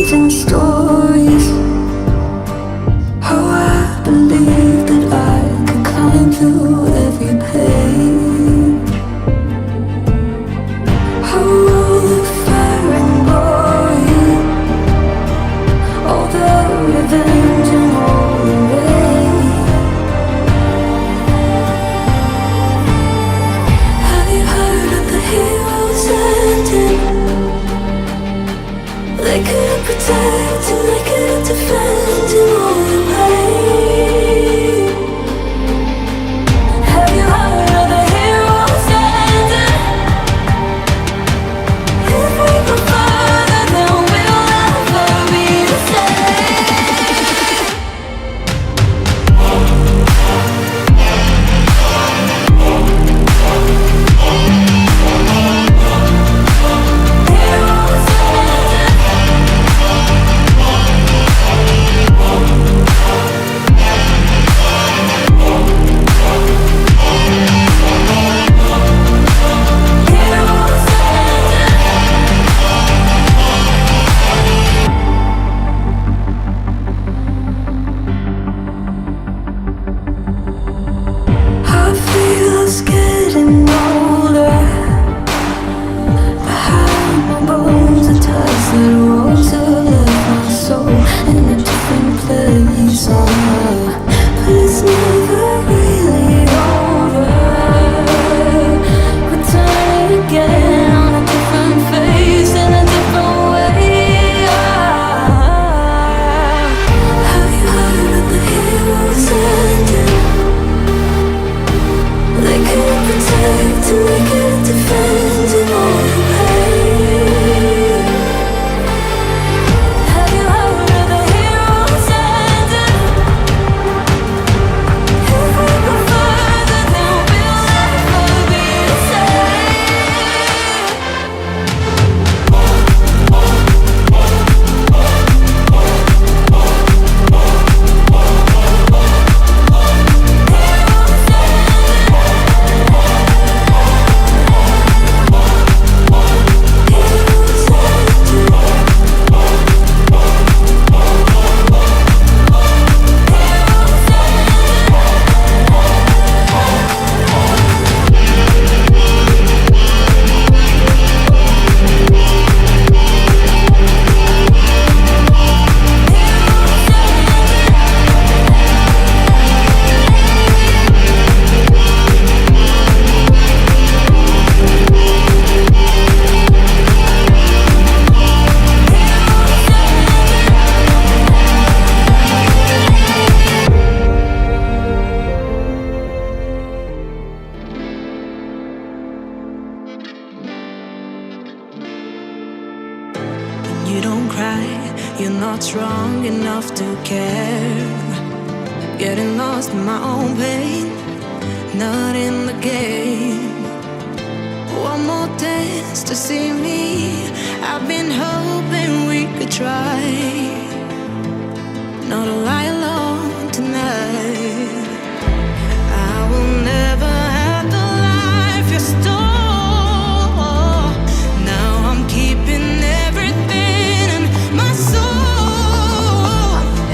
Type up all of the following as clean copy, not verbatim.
amazing stories. How I believed that I could climb through every page. How all the fire and glory, all the revenge and all the rage. Have you heard of the heroes ending? They couldn't protect and they couldn't defend in all the pain. Have you heard of the heroes ending? If we go further, then we'll never be the same. Heroes ending. I feel us getting older. Behind my bones, a tassered rose left my soul in a different place. But it's never really over. Returning again on a different face in a different way. Have you heard of the heroes ending? They couldn't protect and they couldn't defend in all the pain. Have you heard of the heroes ending? If we go further, then we'll never be the same. You don't cry, you're not strong enough to care. Getting lost in my own pain, not in the game. One more dance to see me. I've been hoping we could try not to lie alone tonight. I will never have the life you stole. Now I'm keeping everything in my soul.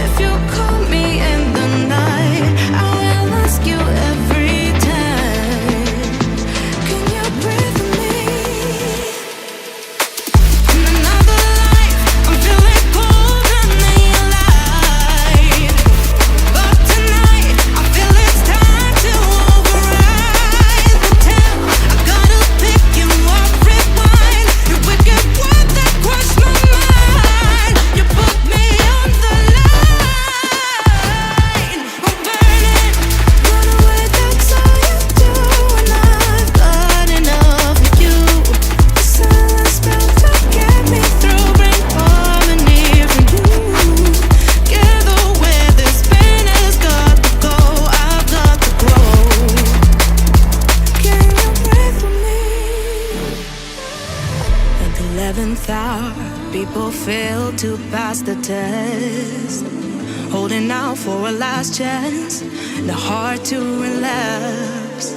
If you call me in the night, I will ask you every time, can you breathe with me? In another life, I'm feeling colder than your light. But tonight, I feel it's time to override the tale. I gotta pick you up, rewind. Your wicked word that crushed my mind. You put me on the line. I'm burning, run away, that's all you do. And I've got enough of you. The silence spell to get me through, bring harmony for you. Together where this pain has got to go, I've got to grow. Can you breathe with me? At the 11th hour, people fail to pass the test. Holding out for a last chance, the heart to relapse.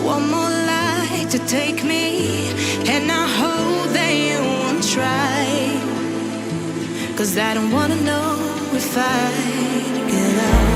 One more light to take me, and I hope that you won't try. 'cause I don't wanna know if I get out.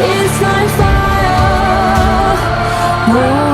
It's like fire.